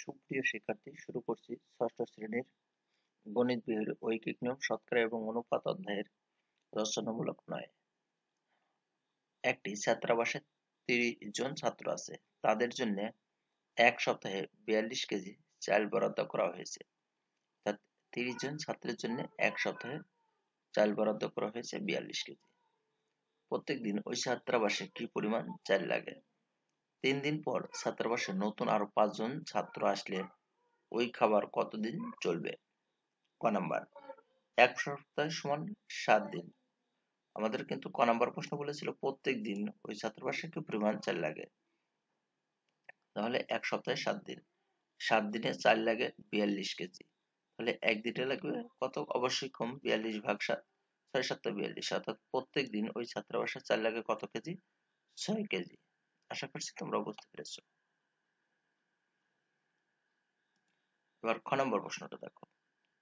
সুপ্রিয় শিক্ষার্থী, শুরু করছি ষষ্ঠ শ্রেণীর গণিত বইয়ের ঐকিক নিয়ম, শতকরা এবং অনুপাত অধ্যায়ের রচনামূলক নয়। একটি ছাত্রাবাসে 30 জন ছাত্র আছে। তাদের জন্য এক সপ্তাহে 42 কেজি চাল বরাদ্দ করা হয়েছে। 30 জন ছাত্রের জন্য এক সপ্তাহে চাল বরাদ্দ করা হয়েছে 42 কেজি। প্রত্যেক দিন ওই ছাত্রাবাসে কি পরিমাণ চাল লাগে? 3 দিন পর ছাত্রাবাসে নতুন আরো 5 জন ছাত্র আসলে ওই খাবার কতদিন চলবে? ক নাম্বার, এক সপ্তাহ সমান 7 দিন। আমাদের কিন্তু ক নাম্বার প্রশ্ন বলেছিল প্রত্যেক দিন ওই ছাত্রাবাসে কি পরিমাণ চাল লাগে, তাহলে এক সপ্তাহে 7 দিন, 7 দিনে চাল লাগে 42 কেজি। তাহলে একদিনে লাগবে কত? অবশ্যই কম, 42 ভাগ 7, 6 7 42, অর্থাৎ প্রত্যেক দিন ওই ছাত্রাবাসে চাল লাগে কত কেজি? 6 কেজি। আশা করছি তোমরা বুঝতে পেরেছো। এবার খ নম্বর প্রশ্নটা দেখো।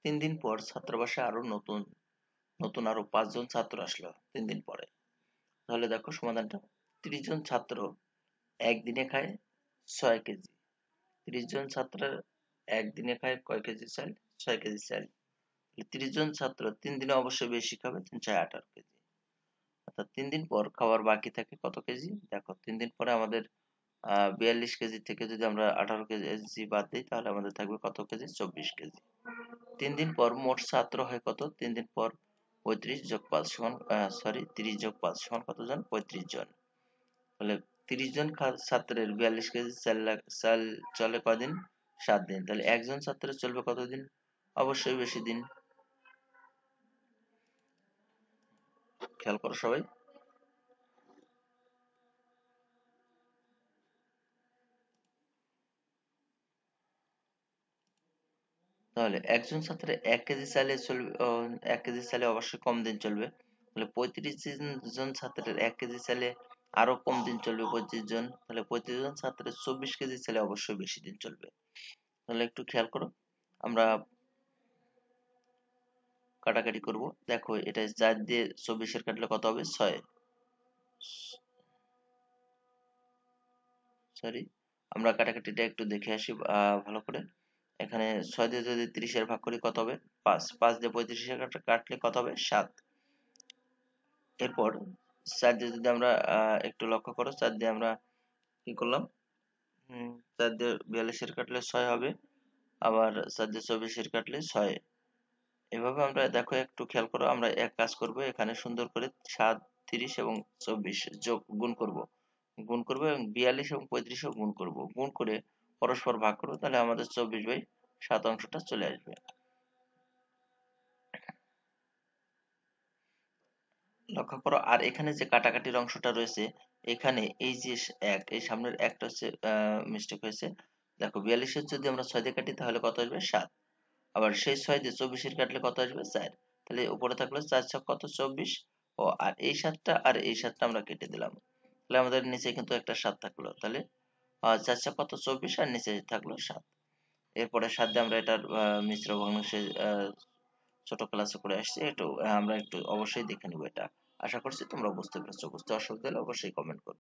3 দিন পর ছাত্রাবাসে আরো নতুন নতুন আরো 5 জন ছাত্র আসলো 3 দিন পরে। তাহলে দেখো সমাধানটা, 30 জন ছাত্র একদিনে খায় 6 কেজি। 30 জন ছাত্র একদিনে খায় কয় কেজি চাল? 6 কেজি চাল। 30 জন ছাত্র 3 দিনে অবশ্যই বেশি খাবে, 3 6 18 কেজি। অর্থাৎ 3 দিন পর খাবার বাকি থাকে কত কেজি? দেখো 3 দিন পরে আমাদের 42 কেজি থেকে যদি আমরা 18 কেজি বাদ দিই, তাহলে আমাদের থাকবে কত কেজি? 24 কেজি। 3 দিন পর মোট ছাত্র হয় কত? 3 দিন পর 35 যোগ 5 সমান 30 যোগ 5 সমান কত জন? 35 জন। তাহলে 30 জন ছাত্রের 42 কেজি চাল চলে কয়দিন? 7 দিন। তাহলে একজন ছাত্রের চলবে কতদিন? অবশ্যই বেশি দিন। খেয়াল করো সবাই। তাহলে একজন ছাত্রের 1 কেজি চালে চলবে, 1 কেজি চালে অবশ্যই কম দিন চলবে। তাহলে 35 জন ছাত্রের 1 কেজি চালে আরো কম দিন চলবে 25 জন। তাহলে 35 জন ছাত্রের 24 কেজি চালে অবশ্যই বেশি দিন চলবে। তাহলে একটু খেয়াল করো, আমরা কাটাকাটি করব। দেখো এটা 4 দিয়ে 24 এর কাটলে কত হবে? 6। সরি, আমরা কাটাকাটিটা একটু দেখে আসি ভালো করে। এখানে 6 দিয়ে যদি 30 এর ভাগ করি কত হবে? 5। 5 দিয়ে 35 এর কাটলে কত হবে? 7। এরপর 4 দিয়ে যদি আমরা একটু লক্ষ্য করো, 4 দিয়ে আমরা কি করলাম? 4 দিয়ে 42 এর কাটলে 6 হবে, আবার 4 দিয়ে 24 এর কাটলে 6। এভাবে আমরা দেখো একটু খেয়াল করো, আমরা এক কাজ করব, এখানে সুন্দর করে 7, 30 এবং 24 গুণ করব। এবং 42 এবং 35 ও গুণ করব। গুণ করে পরস্পর ভাগ করব, তাহলে আমাদের 24/7 অংশটা চলে আসবে। লক্ষ্য করো, আর এখানে যে কাটাকাটির অংশটা রয়েছে, এখানে এই যে এক, এই সামনের একটা হচ্ছে মিস্টেক হয়েছে। দেখো 42 এর যদি আমরা 6 দিয়ে কাটি তাহলে কত আসবে? 7। আবার সেই 6 দিয়ে 24 এর কাটলে কত আসবে? 4। তাহলে উপরে থাকলো 4 ছক কত? 24। ও আর এই 7টা আর এই 7টা আমরা কেটে দিলাম। তাহলে আমাদের নিচে কিন্তু একটা 7 থাকলো। তাহলে 4 ছক কত? 24, আর নিচে থাকলো 7। এরপরে 7 দিয়ে আমরা এটার মিশ্র ভগ্নাংশে ছোট ক্লাসে করে আসছি, একটু আমরা একটু অবশ্যই দেখে নিব এটা। আশা করছি তোমরা বুঝতে পেরেছো। বুঝতে অসুবিধা হলে অবশ্যই কমেন্ট করবে।